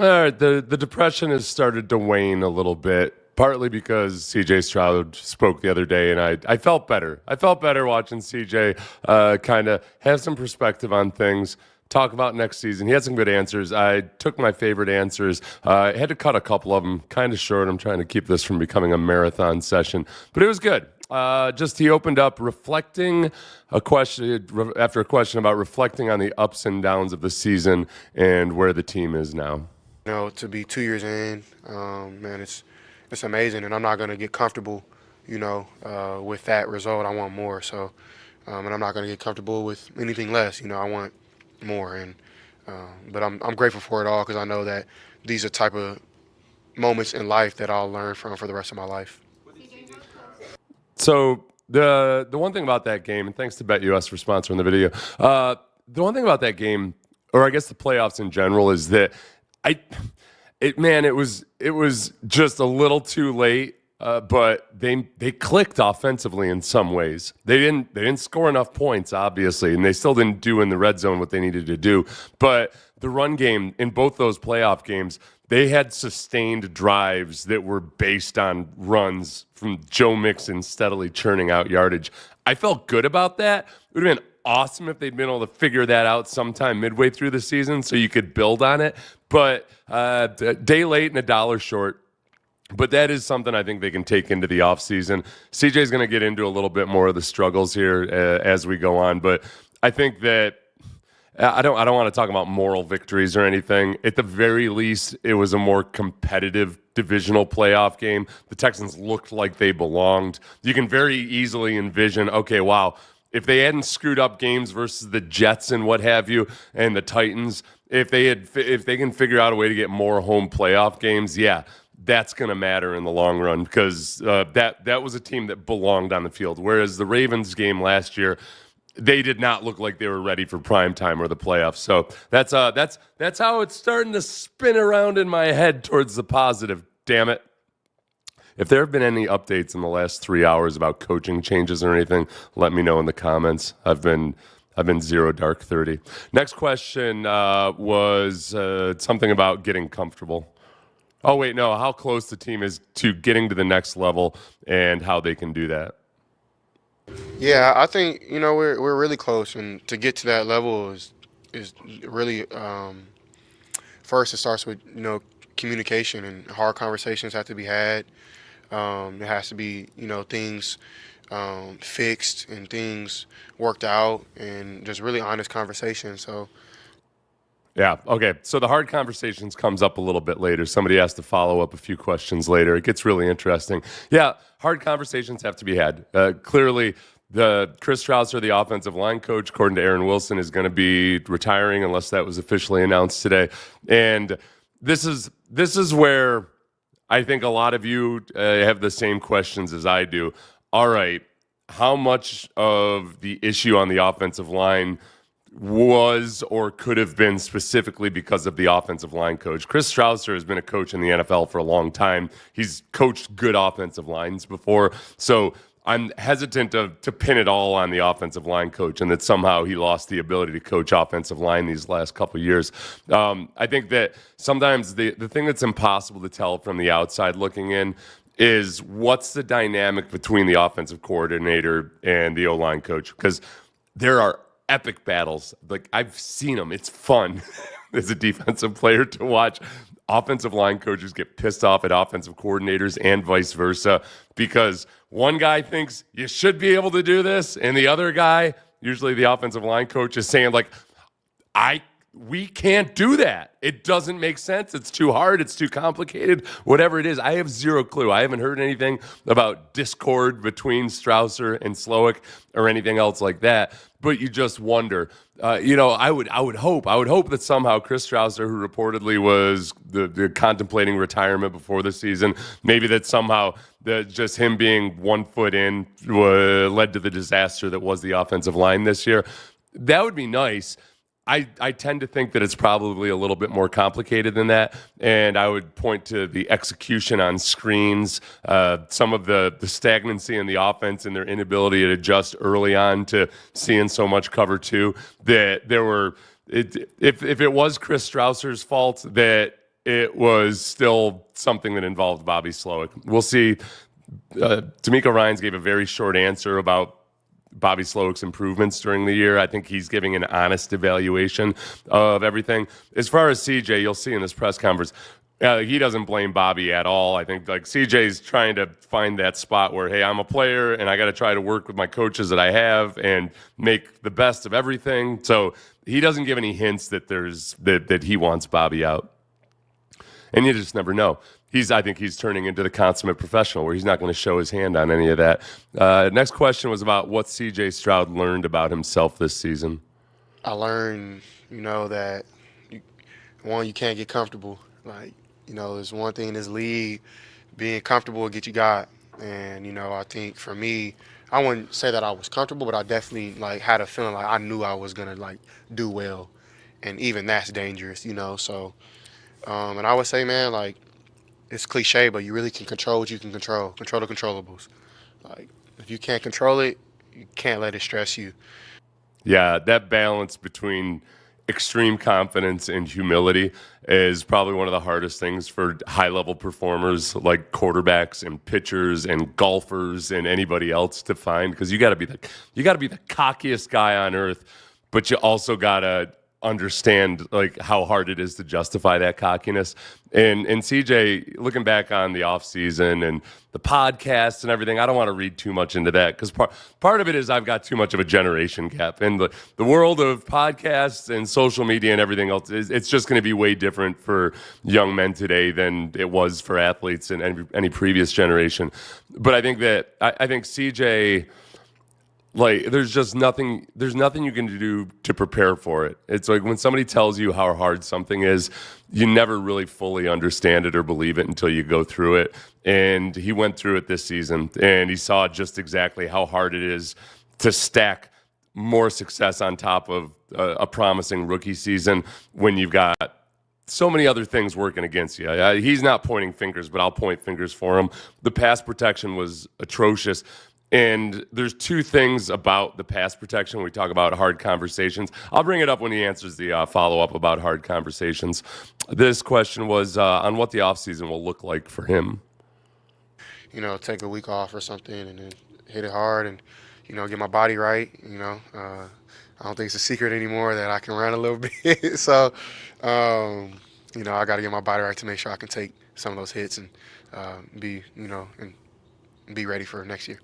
The depression has started to wane a little bit, partly because CJ Stroud spoke the other day, and I felt better. I felt better watching CJ kind of have some perspective on things, talk about next season. He had some good answers. I took my favorite answers. I had to cut a couple of them kind of short. I'm trying to keep this from becoming a marathon session, but it was good. Just he opened up reflecting after a question about reflecting on the ups and downs of the season and where the team is now. To be 2 years in, man, it's amazing, and I'm not going to get comfortable, with that result. I want more, so, and I'm not going to get comfortable with anything less. I want more, and but I'm grateful for it all because I know that these are type of moments in life that I'll learn from for the rest of my life. So the one thing about that game, and thanks to BetUS for sponsoring the video, the one thing about that game, or I guess the playoffs in general, is that it was just a little too late, but they clicked offensively in some ways. They didn't score enough points, obviously, and they still didn't do in the red zone what they needed to do. But the run game in both those playoff games, they had sustained drives that were based on runs from Joe Mixon steadily churning out yardage. I felt good about that. It would have been awesome if they'd been able to figure that out sometime midway through the season so you could build on it. But a day late and a dollar short. But that is something I think they can take into the offseason. CJ's going to get into a little bit more of the struggles here as we go on. But I think that I don't want to talk about moral victories or anything. At the very least, it was a more competitive divisional playoff game. The Texans looked like they belonged. You can very easily envision, okay, wow, if they hadn't screwed up games versus the Jets and what have you, and the Titans, if they can figure out a way to get more home playoff games, yeah, that's going to matter in the long run because that was a team that belonged on the field. Whereas the Ravens game last year, they did not look like they were ready for prime time or the playoffs. So that's how it's starting to spin around in my head towards the positive. Damn it. If there have been any updates in the last 3 hours about coaching changes or anything, let me know in the comments. I've been 0 dark 30. Next question was something about getting comfortable. Oh, wait, no, how close the team is to getting to the next level and how they can do that. Yeah, I think we're really close, and to get to that level is really first it starts with communication, and hard conversations have to be had. There has to be things fixed and things worked out, and just really honest conversation. So. Yeah, okay. So the hard conversations comes up a little bit later. Somebody has to follow up a few questions later. It gets really interesting. Yeah, hard conversations have to be had. Clearly, the Chris Strausser, the offensive line coach, according to Aaron Wilson, is going to be retiring unless that was officially announced today. And this is where I think a lot of you have the same questions as I do. All right, how much of the issue on the offensive line was or could have been specifically because of the offensive line coach? Chris Strausser has been a coach in the NFL for a long time. He's coached good offensive lines before. So I'm hesitant to pin it all on the offensive line coach and that somehow he lost the ability to coach offensive line these last couple of years. I think that sometimes the thing that's impossible to tell from the outside looking in is what's the dynamic between the offensive coordinator and the O-line coach, because there are epic battles. Like, I've seen them. It's fun as a defensive player to watch offensive line coaches get pissed off at offensive coordinators and vice versa, because one guy thinks you should be able to do this, and the other guy, usually the offensive line coach, is saying like, we can't do that. It doesn't make sense. It's too hard. It's too complicated. Whatever it is, I have zero clue. I haven't heard anything about discord between Strausser and Slowick or anything else like that. But you just wonder. I would hope that somehow Chris Strausser, who reportedly was the contemplating retirement before the season, maybe that somehow just him being 1 foot in led to the disaster that was the offensive line this year. That would be nice. I tend to think that it's probably a little bit more complicated than that, and I would point to the execution on screens, some of the stagnancy in the offense and their inability to adjust early on to seeing so much cover two, that there were, if it was Chris Strausser's fault, that it was still something that involved Bobby Slowick. We'll see. D'Amico Ryans gave a very short answer about Bobby Slowick's improvements during the year. I think he's giving an honest evaluation of everything. As far as CJ, you'll see in this press conference, he doesn't blame Bobby at all. I think like CJ's trying to find that spot where, hey, I'm a player and I got to try to work with my coaches that I have and make the best of everything. So he doesn't give any hints that that he wants Bobby out. And you just never know. I think he's turning into the consummate professional where he's not going to show his hand on any of that. Next question was about what CJ Stroud learned about himself this season. I learned, that you can't get comfortable. There's one thing in this league, being comfortable will get you got. And, I think for me, I wouldn't say that I was comfortable, but I definitely had a feeling like I knew I was going to do well. And even that's dangerous, so. And I would say, man, it's cliche, but you really can control what you can control. Control the controllables. If you can't control it, you can't let it stress you. Yeah, that balance between extreme confidence and humility is probably one of the hardest things for high-level performers like quarterbacks and pitchers and golfers and anybody else to find, because you got to be the cockiest guy on earth, but you also got to understand how hard it is to justify that cockiness. And CJ, looking back on the offseason and the podcast and everything, I don't want to read too much into that because part of it is I've got too much of a generation gap. And the world of podcasts and social media and everything else, it's just going to be way different for young men today than it was for athletes in any previous generation. But I think CJ, there's nothing you can do to prepare for it. It's like when somebody tells you how hard something is, you never really fully understand it or believe it until you go through it. And he went through it this season, and he saw just exactly how hard it is to stack more success on top of a promising rookie season when you've got so many other things working against you. He's not pointing fingers, but I'll point fingers for him. The pass protection was atrocious. And there's two things about the pass protection when we talk about hard conversations. I'll bring it up when he answers the follow-up about hard conversations. This question was on what the offseason will look like for him. Take a week off or something and then hit it hard and, get my body right. I don't think it's a secret anymore that I can run a little bit. So, I got to get my body right to make sure I can take some of those hits and be ready for next year.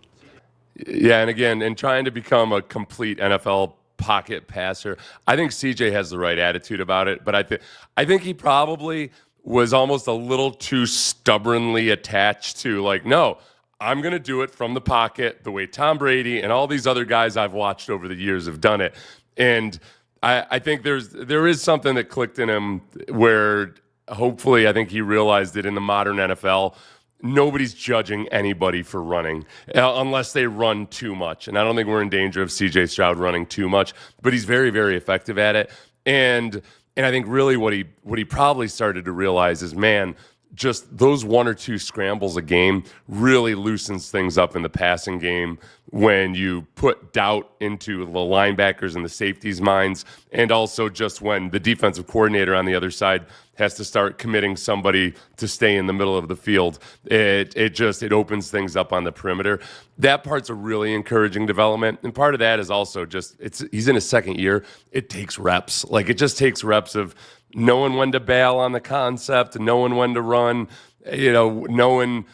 Yeah, and again, in trying to become a complete NFL pocket passer, I think CJ has the right attitude about it, but I think he probably was almost a little too stubbornly attached to no, I'm going to do it from the pocket the way Tom Brady and all these other guys I've watched over the years have done it. And I think there is something that clicked in him where hopefully I think he realized that in the modern NFL, nobody's judging anybody for running unless they run too much. And I don't think we're in danger of CJ Stroud running too much, but he's very, very effective at it. And I think really what he probably started to realize is, man, just those one or two scrambles a game really loosens things up in the passing game when you put doubt into the linebackers and the safeties' minds, and also just when the defensive coordinator on the other side has to start committing somebody to stay in the middle of the field. It opens things up on the perimeter. That part's a really encouraging development, and part of that is also just he's in his second year. It takes reps. It just takes reps of knowing when to bail on the concept, knowing when to run, knowing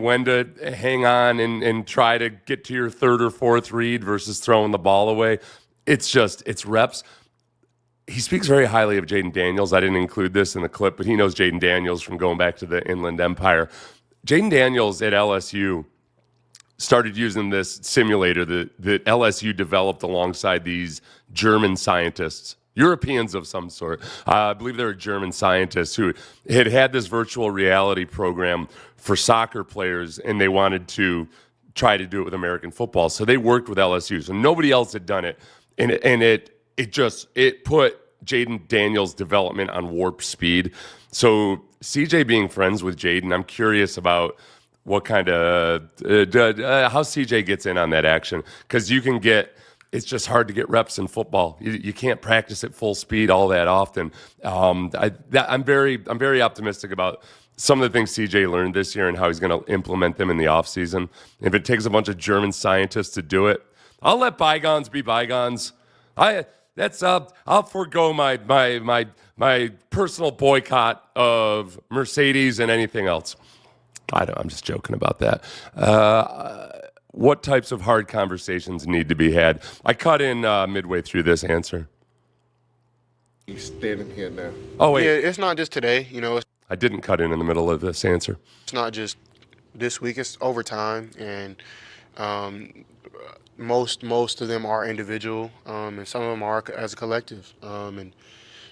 when to hang on and try to get to your third or fourth read versus throwing the ball away. It's reps. He speaks very highly of Jaden Daniels. I didn't include this in the clip, but he knows Jaden Daniels from going back to the Inland Empire. Jaden Daniels at LSU started using this simulator that LSU developed alongside these German scientists, Europeans of some sort. I believe they were German scientists who had this virtual reality program for soccer players, and they wanted to try to do it with American football. So they worked with LSU. So nobody else had done it. And it put Jaden Daniels' development on warp speed. So CJ being friends with Jaden, I'm curious about what kind of how CJ gets in on that action, because you can get it's just hard to get reps in football. You can't practice at full speed all that often. I'm very optimistic about some of the things CJ learned this year and how he's going to implement them in the offseason. If it takes a bunch of German scientists to do it, I'll let bygones be bygones. I'll forego my personal boycott of Mercedes and anything else. I'm just joking about that. What types of hard conversations need to be had? I cut in midway through this answer. You standing here now. Oh, wait. Yeah, it's not just today. I didn't cut in the middle of this answer. It's not just this week. It's over time, and most of them are individual, and some of them are as a collective. And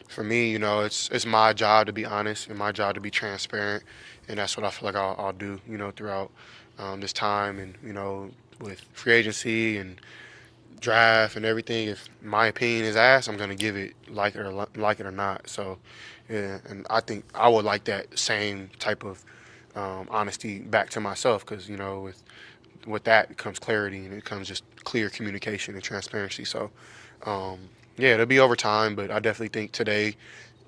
for me, it's my job to be honest and my job to be transparent, and that's what I feel like I'll do, throughout this time, and with free agency and draft and everything. If my opinion is asked, I'm gonna give it, like it or not. So, yeah, and I think I would like that same type of honesty back to myself, because with that comes clarity, and it comes just clear communication and transparency. So, yeah, it'll be over time, but I definitely think today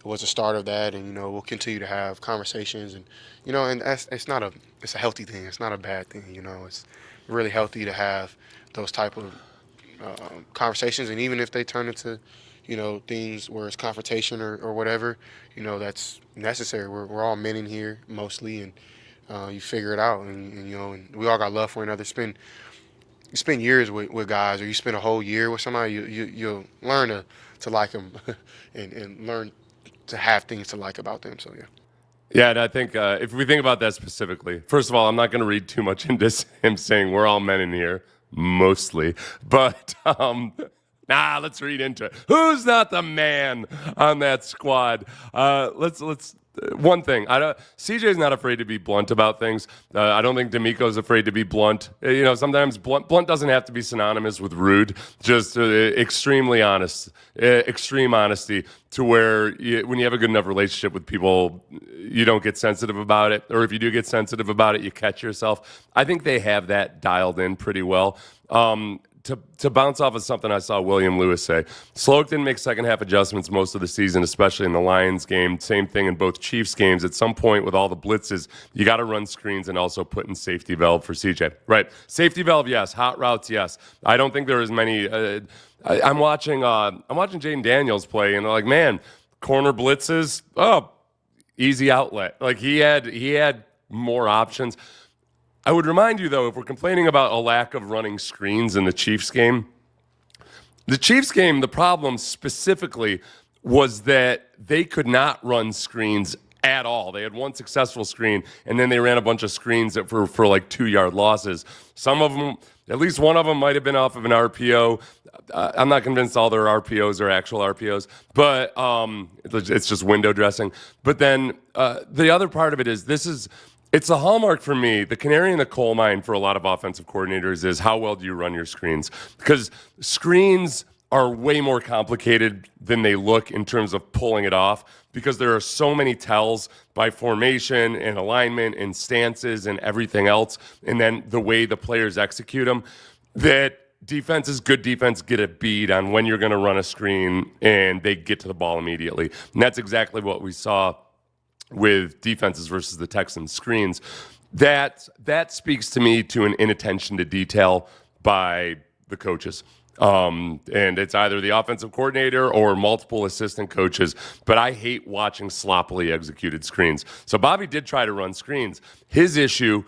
was the start of that, and we'll continue to have conversations, and and it's a healthy thing. It's not a bad thing. It's really healthy to have those type of conversations, and even if they turn into things where it's confrontation or whatever, that's necessary. We're all men in here mostly, and you figure it out, and and we all got love for one another. You spend years with guys, or you spend a whole year with somebody, you'll learn to like them and learn to have things to like about them. So, yeah. Yeah, and I think if we think about that specifically, first of all, I'm not going to read too much into him saying we're all men in here, mostly. But, let's read into it. Who's not the man on that squad? Let's one thing. CJ's not afraid to be blunt about things. I don't think D'Amico's afraid to be blunt. Sometimes blunt doesn't have to be synonymous with rude. Just extremely honest, extreme honesty, to where when you have a good enough relationship with people, you don't get sensitive about it. Or if you do get sensitive about it, you catch yourself. I think they have that dialed in pretty well. To bounce off of something I saw William Lewis say, Sloak didn't make second half adjustments most of the season, especially in the Lions game. Same thing in both Chiefs games. At some point with all the blitzes, you got to run screens and also put in safety valve for CJ. Right. Safety valve, yes. Hot routes, yes. I don't think there is many. I'm watching Jaden Daniels play, and they're like, man, corner blitzes, easy outlet. Like he had more options. I would remind you, though, if we're complaining about a lack of running screens in the Chiefs game, the problem specifically was that they could not run screens at all. They had one successful screen, and then they ran a bunch of screens that for like 2-yard losses. Some of them, at least one of them, might have been off of an RPO. I'm not convinced all their RPOs are actual RPOs, but it's just window dressing. But then the other part of it is it's a hallmark for me. The canary in the coal mine for a lot of offensive coordinators is how well do you run your screens? Because screens are way more complicated than they look in terms of pulling it off, because there are so many tells by formation and alignment and stances and everything else, and then the way the players execute them, that good defense get a bead on when you're going to run a screen, and they get to the ball immediately. And that's exactly what we saw with defenses versus the Texans screens. That speaks to me to an inattention to detail by the coaches. And it's either the offensive coordinator or multiple assistant coaches, but I hate watching sloppily executed screens. So Bobby did try to run screens. His issue,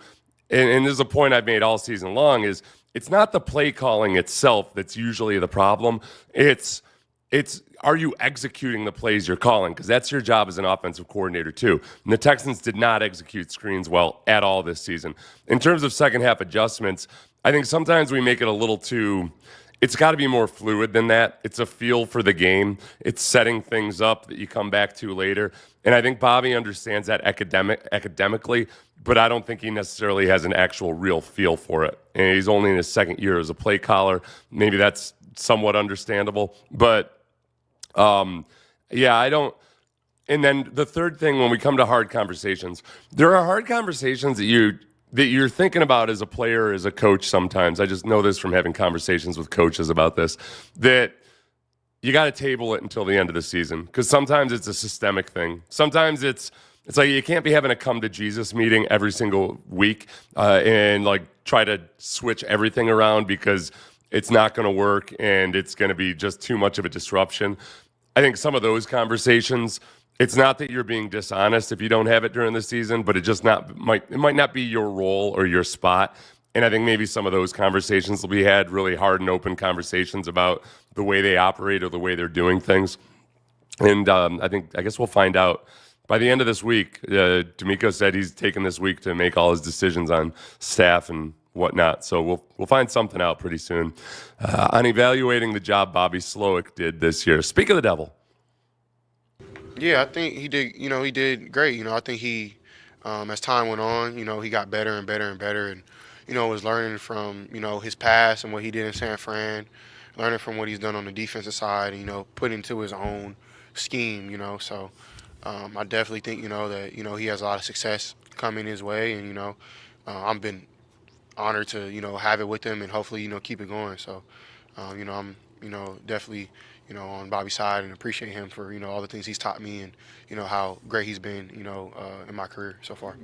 and this is a point I've made all season long, is it's not the play calling itself that's usually the problem. It's are you executing the plays you're calling? Because that's your job as an offensive coordinator too. And the Texans did not execute screens well at all this season. In terms of second half adjustments, I think sometimes we make it a little too. It's got to be more fluid than that. It's a feel for the game. It's setting things up that you come back to later. And I think Bobby understands that academically, but I don't think he necessarily has an actual real feel for it. And he's only in his second year as a play caller. Maybe that's somewhat understandable. But I don't. And then the third thing, when we come to hard conversations, there are hard conversations that you're thinking about as a player, as a coach sometimes, I just know this from having conversations with coaches about this, that you got to table it until the end of the season, because sometimes it's a systemic thing. Sometimes it's like you can't be having a come to Jesus meeting every single week and like try to switch everything around, because it's not going to work and it's going to be just too much of a disruption. I think some of those conversations, it's not that you're being dishonest if you don't have it during the season, but it might not be your role or your spot. And I think maybe some of those conversations will be had, really hard and open conversations about the way they operate or the way they're doing things. And I guess we'll find out by the end of this week. D'Amico said he's taken this week to make all his decisions on staff and whatnot. So we'll find something out pretty soon on evaluating the job Bobby Slowick did this year. Speak of the devil. Yeah, I think he did. He did great. I think he, as time went on, he got better and better and better, and was learning from his past and what he did in San Fran, learning from what he's done on the defensive side, and put into his own scheme. So I definitely think that he has a lot of success coming his way, and I've been honored to have it with him and hopefully keep it going. So I'm definitely on Bobby's side and appreciate him for all the things he's taught me and how great he's been in my career so far.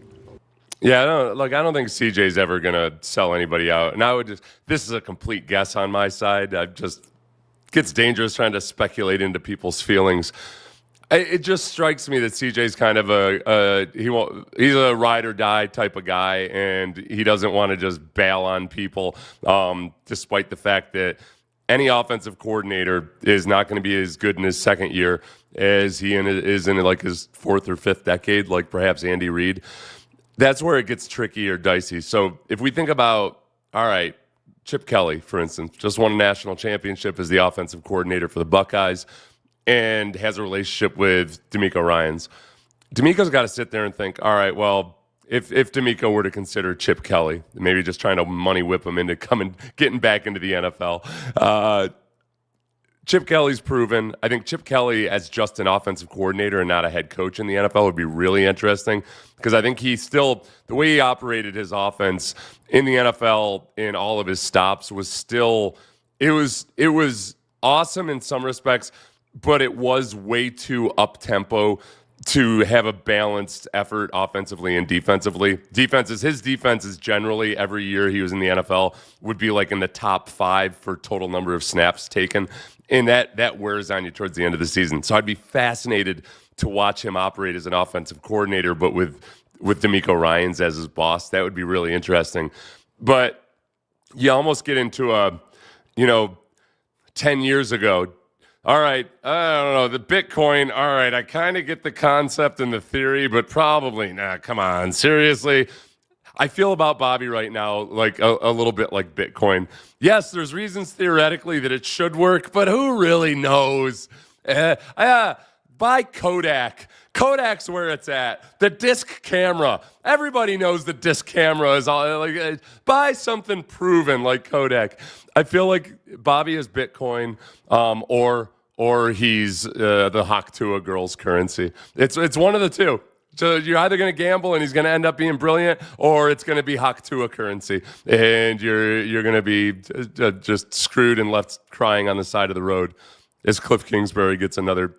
Yeah, I don't think CJ's ever gonna sell anybody out, and this is a complete guess on my side. Gets dangerous trying to speculate into people's feelings. It just strikes me that CJ's kind of he's a ride or die type of guy, and he doesn't want to just bail on people, despite the fact that any offensive coordinator is not going to be as good in his second year as he is in like his fourth or fifth decade, like perhaps Andy Reid. That's where it gets tricky or dicey. So if we think about, all right, Chip Kelly, for instance, just won a national championship as the offensive coordinator for the Buckeyes and has a relationship with D'Amico Ryans. D'Amico's got to sit there and think, all right, well, if D'Amico were to consider Chip Kelly, maybe just trying to money whip him into getting back into the NFL, Chip Kelly's proven. I think Chip Kelly as just an offensive coordinator and not a head coach in the NFL would be really interesting, because I think the way he operated his offense in the NFL in all of his stops was still, it was awesome in some respects, but it was way too up-tempo to have a balanced effort offensively and defensively. His defense is generally, every year he was in the NFL, would be like in the top 5 for total number of snaps taken. And that wears on you towards the end of the season. So I'd be fascinated to watch him operate as an offensive coordinator, but with D'Amico Ryans as his boss. That would be really interesting. But you almost get into 10 years ago, all right, I don't know, the Bitcoin, all right, I kind of get the concept and the theory, but probably, come on, seriously? I feel about Bobby right now like a little bit like Bitcoin. Yes, there's reasons theoretically that it should work, but who really knows? Buy Kodak. Kodak's where it's at. The disc camera. Everybody knows the disc camera is all buy something proven like Kodak. I feel like Bobby is Bitcoin, or he's the Hawk Tuah girl's currency. It's one of the two. So you're either going to gamble and he's going to end up being brilliant, or it's going to be Hawk Tuah currency, and you're going to be just screwed and left crying on the side of the road as Cliff Kingsbury gets another.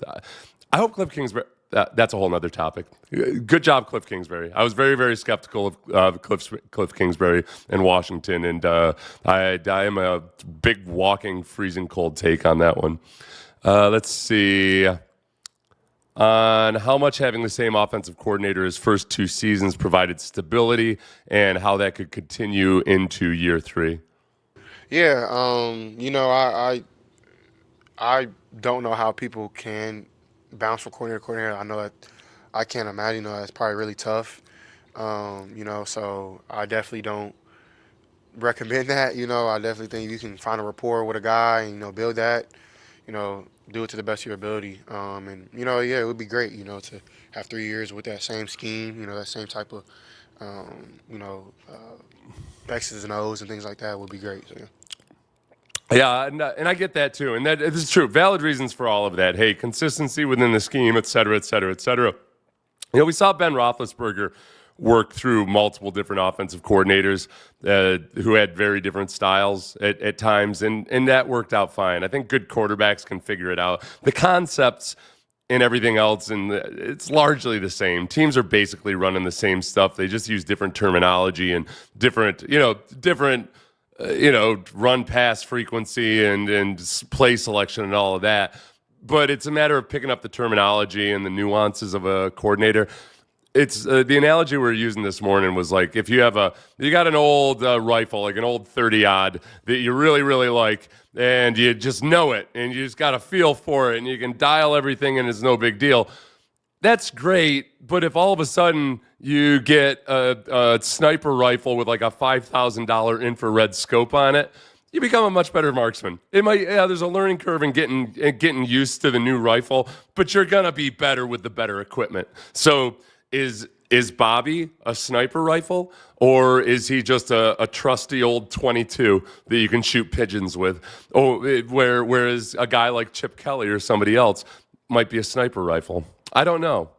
I hope Cliff Kingsbury. That's a whole nother topic. Good job, Cliff Kingsbury. I was very, very skeptical of Cliff Kingsbury in Washington, and I am a big walking, freezing cold take on that one. Let's see. On how much having the same offensive coordinator his first 2 seasons provided stability, and how that could continue into year 3. Yeah, I don't know how people can bounce from coordinator to coordinator. I know that I can't imagine. That's probably really tough. So I definitely don't recommend that. I definitely think you can find a rapport with a guy and build that. Do it to the best of your ability. It would be great. To have 3 years with that same scheme. That same type of X's and O's and things like that would be great. So, yeah. Yeah, and I get that too, and that this is true. Valid reasons for all of that. Hey, consistency within the scheme, et cetera, et cetera, et cetera. We saw Ben Roethlisberger work through multiple different offensive coordinators who had very different styles at times, and that worked out fine. I think good quarterbacks can figure it out. The concepts and everything else, and it's largely the same. Teams are basically running the same stuff. They just use different terminology and different run pass frequency and play selection and all of that. But it's a matter of picking up the terminology and the nuances of a coordinator. It's the analogy we were using this morning was like if you got an old rifle, like an old 30-odd that you really, really like, and you just know it, and you just got a feel for it, and you can dial everything, and it's no big deal. That's great, but if all of a sudden you get a sniper rifle with like a $5,000 infrared scope on it, you become a much better marksman. There's a learning curve in getting used to the new rifle, but you're gonna be better with the better equipment. So is Bobby a sniper rifle, or is he just a trusty old 22 that you can shoot pigeons with? Whereas a guy like Chip Kelly or somebody else might be a sniper rifle. I don't know.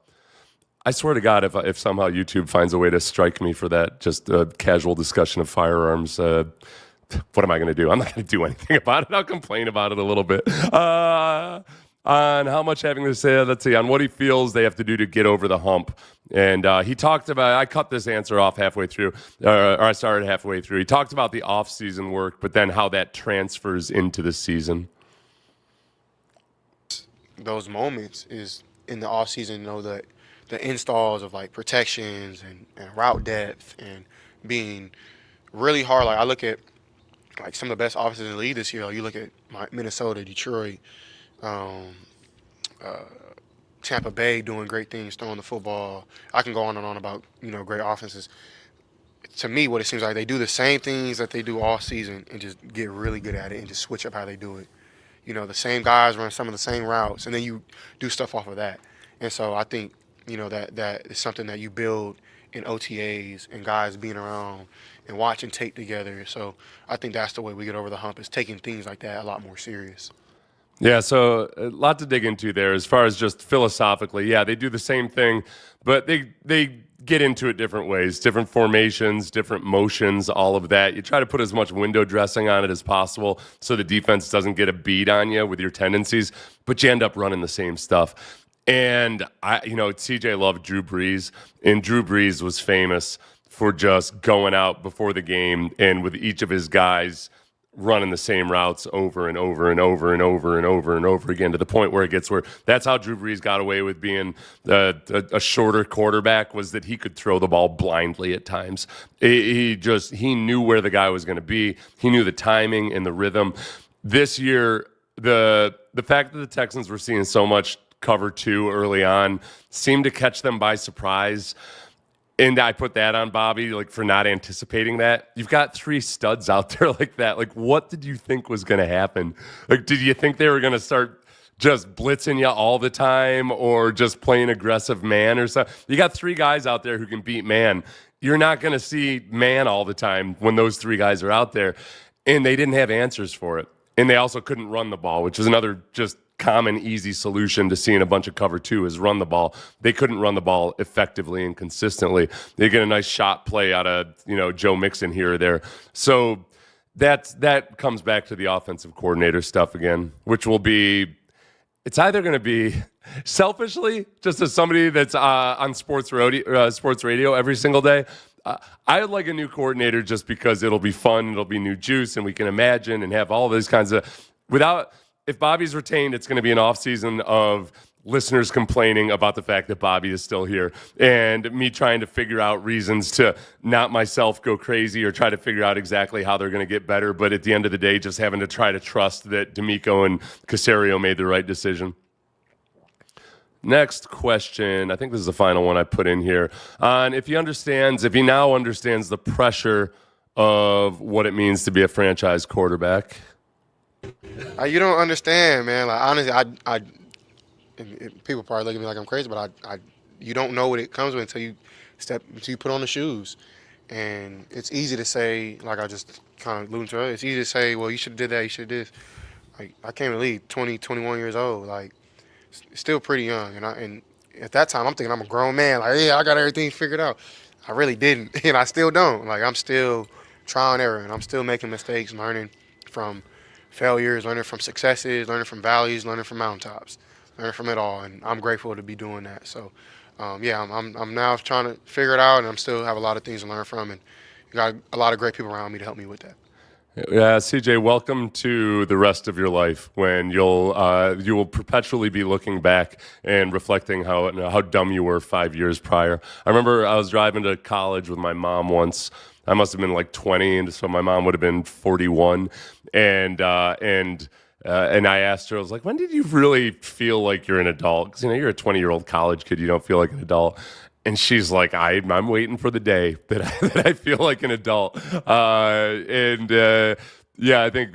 I swear to God, if somehow YouTube finds a way to strike me for that, just a casual discussion of firearms, what am I going to do? I'm not going to do anything about it. I'll complain about it a little bit. On how much having to say, let's see, on what he feels they have to do to get over the hump. And he talked about, I cut this answer off halfway through, or I started halfway through. He talked about the off-season work, but then how that transfers into the season. Those moments is in the off-season, the installs of like protections and route depth and being really hard. Like I look at like some of the best offenses in the league this year. Like you look at Minnesota, Detroit, Tampa Bay doing great things, throwing the football. I can go on and on about great offenses. To me, what it seems like they do the same things that they do all season and just get really good at it and just switch up how they do it. The same guys run some of the same routes, and then you do stuff off of that. And so I think that is something that you build in OTAs and guys being around and watching tape together. So I think that's the way we get over the hump, is taking things like that a lot more serious. Yeah, so a lot to dig into there as far as just philosophically. Yeah, they do the same thing, but they get into it different ways, different formations, different motions, all of that. You try to put as much window dressing on it as possible so the defense doesn't get a beat on you with your tendencies, but you end up running the same stuff. And CJ loved Drew Brees, and Drew Brees was famous for just going out before the game and with each of his guys running the same routes over and over and over and over and over and over again, to the point where it gets where that's how Drew Brees got away with being a shorter quarterback, was that he could throw the ball blindly at times. He knew where the guy was going to be. He knew the timing and the rhythm. This year, the fact that the Texans were seeing so much cover two early on seemed to catch them by surprise. And I put that on Bobby, like, for not anticipating that. You've got three studs out there like that. Like, what did you think was going to happen? Like, did you think they were going to start just blitzing you all the time or just playing aggressive man or something? You got three guys out there who can beat man. You're not going to see man all the time when those three guys are out there. And they didn't have answers for it. And they also couldn't run the ball, which is another just common, easy solution to seeing a bunch of cover two, is run the ball. They couldn't run the ball effectively and consistently. They get a nice shot play out of, Joe Mixon here or there. So that comes back to the offensive coordinator stuff again, which will be, it's either going to be selfishly, just as somebody that's on sports radio every single day, I would like a new coordinator just because it'll be fun, it'll be new juice, and we can imagine and have all these kinds of, if Bobby's retained, it's going to be an offseason of listeners complaining about the fact that Bobby is still here and me trying to figure out reasons to not myself go crazy or try to figure out exactly how they're going to get better. But at the end of the day, just having to try to trust that D'Amico and Caserio made the right decision. Next question. I think this is the final one I put in here. On if he now understands the pressure of what it means to be a franchise quarterback. You don't understand, man. Like, honestly, and people probably look at me like I'm crazy, but you don't know what it comes with until you put on the shoes. And it's easy to say, like I just kind of alluded to earlier, it's easy to say, well, you should have did that, you should have did this. Like, I came to the league 20, 21 years old, like, still pretty young. And at that time, I'm thinking I'm a grown man. Like, yeah, I got everything figured out. I really didn't, and I still don't. Like, I'm still trial and error, and I'm still making mistakes, learning from failures, learning from successes, learning from valleys, learning from mountaintops, learning from it all. And I'm grateful to be doing that. So, yeah, I'm now trying to figure it out, and I'm still have a lot of things to learn from, and got a lot of great people around me to help me with that. Yeah, CJ, welcome to the rest of your life when you will perpetually be looking back and reflecting how dumb you were 5 years prior. I remember I was driving to college with my mom once. I must have been like 20, and so my mom would have been 41, and I asked her, I was like, when did you really feel like you're an adult? Because you're a 20-year-old college kid, you don't feel like an adult. And she's like, I'm waiting for the day that I feel like an adult. Yeah, I think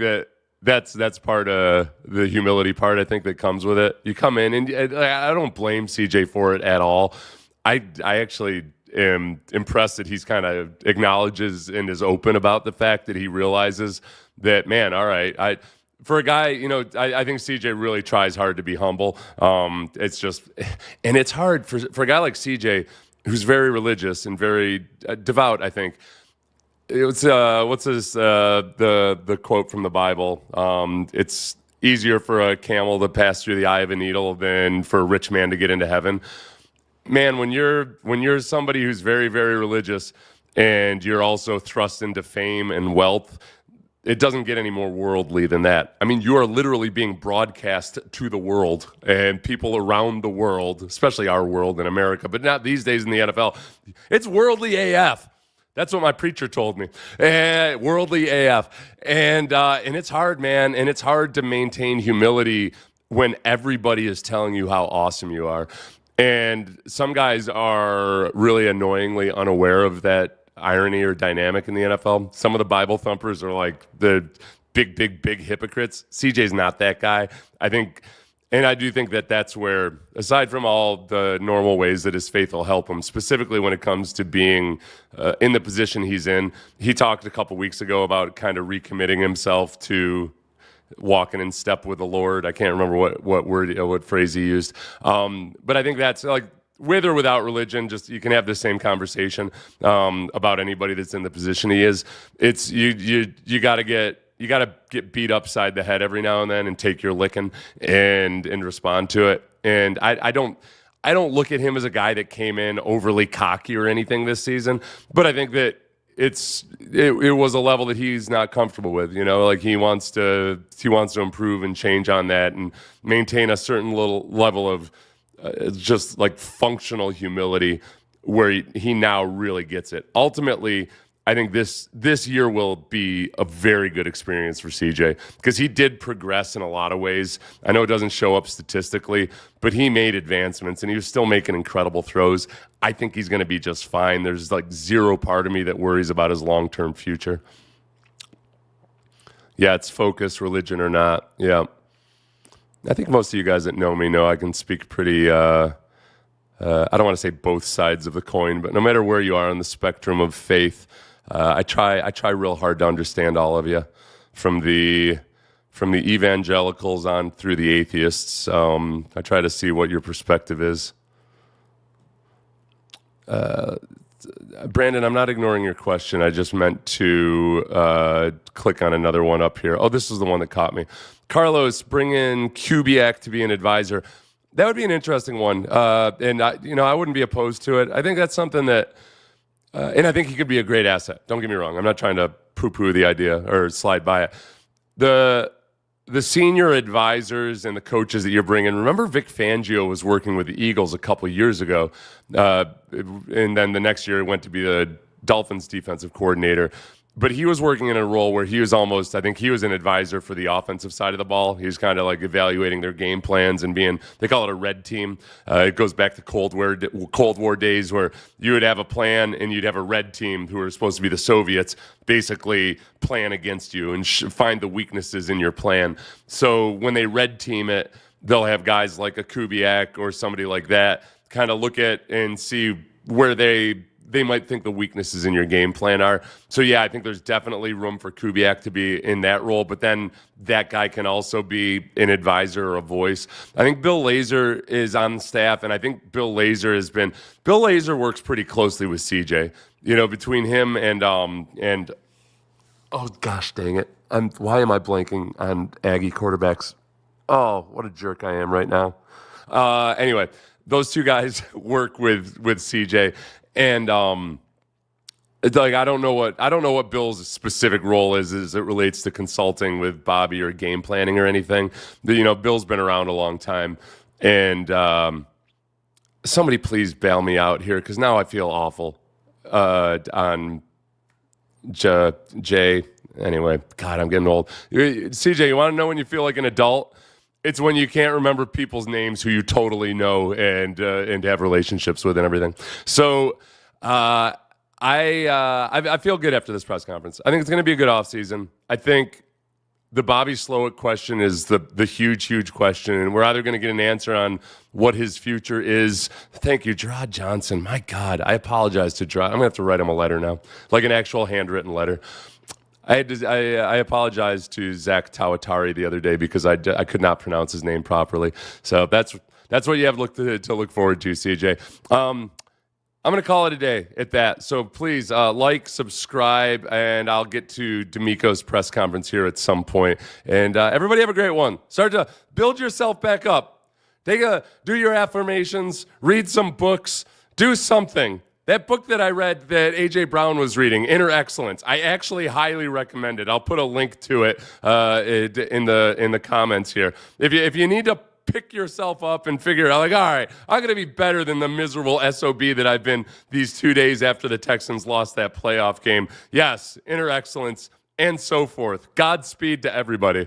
that's part of the humility part, I think, that comes with it. You come in, and I don't blame CJ for it at all. I actually am impressed that he's kind of acknowledges and is open about the fact that he realizes that, man, all right, for a guy, I think CJ really tries hard to be humble. It's just, and it's hard for a guy like CJ, who's very religious and very devout. I think it's what's this the quote from the Bible? It's easier for a camel to pass through the eye of a needle than for a rich man to get into heaven. Man, when you're somebody who's very, very religious and you're also thrust into fame and wealth, it doesn't get any more worldly than that. I mean, you are literally being broadcast to the world and people around the world, especially our world in America, but not these days in the NFL. It's worldly AF. That's what my preacher told me. Worldly AF. And it's hard, man. And it's hard to maintain humility when everybody is telling you how awesome you are. And some guys are really annoyingly unaware of that irony or dynamic in the NFL. Some of the Bible thumpers are like the big hypocrites. CJ's not that guy. I think, and I do think that that's where, aside from all the normal ways that his faith will help him, specifically when it comes to being in the position he's in, he talked a couple weeks ago about kind of recommitting himself to walking in step with the Lord. I can't remember what phrase he used. But I think that's like, with or without religion, just you can have the same conversation about anybody that's in the position he is. It's you got to get beat upside the head every now and then and take your licking and respond to it. And I don't look at him as a guy that came in overly cocky or anything this season, but I think that it was a level that he's not comfortable with. Like he wants to improve and change on that and maintain a certain little level of just like functional humility where he now really gets it. Ultimately, I think this year will be a very good experience for CJ because he did progress in a lot of ways. I know it doesn't show up statistically, but he made advancements and he was still making incredible throws. I think he's going to be just fine. There's like zero part of me that worries about his long-term future. Yeah, it's focus, religion or not. Yeah. I think most of you guys that know me know I can speak pretty, I don't want to say both sides of the coin, but no matter where you are on the spectrum of faith, I try real hard to understand all of you, from the evangelicals on through the atheists. I try to see what your perspective is. Brandon, I'm not ignoring your question. I just meant to click on another one up here. Oh, this is the one that caught me. Carlos, bring in Kubiak to be an advisor. That would be an interesting one. And I wouldn't be opposed to it. I think that's something that, and I think he could be a great asset. Don't get me wrong. I'm not trying to poo-poo the idea or slide by it. The senior advisors and the coaches that you're bringing, remember Vic Fangio was working with the Eagles a couple years ago, and then the next year he went to be the Dolphins defensive coordinator. But he was working in a role where he was almost, I think he was an advisor for the offensive side of the ball. He was kind of like evaluating their game plans and they call it a red team. It goes back to Cold War days where you would have a plan and you'd have a red team who were supposed to be the Soviets basically plan against you and find the weaknesses in your plan. So when they red team it, they'll have guys like a Kubiak or somebody like that kind of look at and see where they they might think the weaknesses in your game plan are. So yeah, I think there's definitely room for Kubiak to be in that role, but then that guy can also be an advisor or a voice. I think Bill Lazor is on the staff, and I think Bill Lazor works pretty closely with CJ. Between him and oh gosh dang it. Why am I blanking on Aggie quarterbacks? Oh, what a jerk I am right now. Anyway, those two guys work with CJ, and it's like I don't know what Bill's specific role is as it relates to consulting with Bobby or game planning or anything. Bill's been around a long time, and somebody please bail me out here because now I feel awful on Jay. Anyway, God, I'm getting old. CJ, you want to know when you feel like an adult? It's when you can't remember people's names who you totally know and have relationships with and everything. So I feel good after this press conference. I think it's going to be a good offseason. I think the Bobby Slowick question is the huge question, and we're either going to get an answer on what his future is. Thank you, Gerard Johnson. My God, I apologize to Gerard. I'm going to have to write him a letter now, like an actual handwritten letter. I apologized to Zach Tawatari the other day because I could not pronounce his name properly. So that's what you have to look forward to, CJ. I'm going to call it a day at that. So please like, subscribe, and I'll get to D'Amico's press conference here at some point. And everybody have a great one. Start to build yourself back up. Do your affirmations, read some books, do something. That book that I read that A.J. Brown was reading, Inner Excellence, I actually highly recommend it. I'll put a link to it in the comments here. If you need to pick yourself up and figure out, like, all right, I'm going to be better than the miserable SOB that I've been these 2 days after the Texans lost that playoff game. Yes, Inner Excellence and so forth. Godspeed to everybody.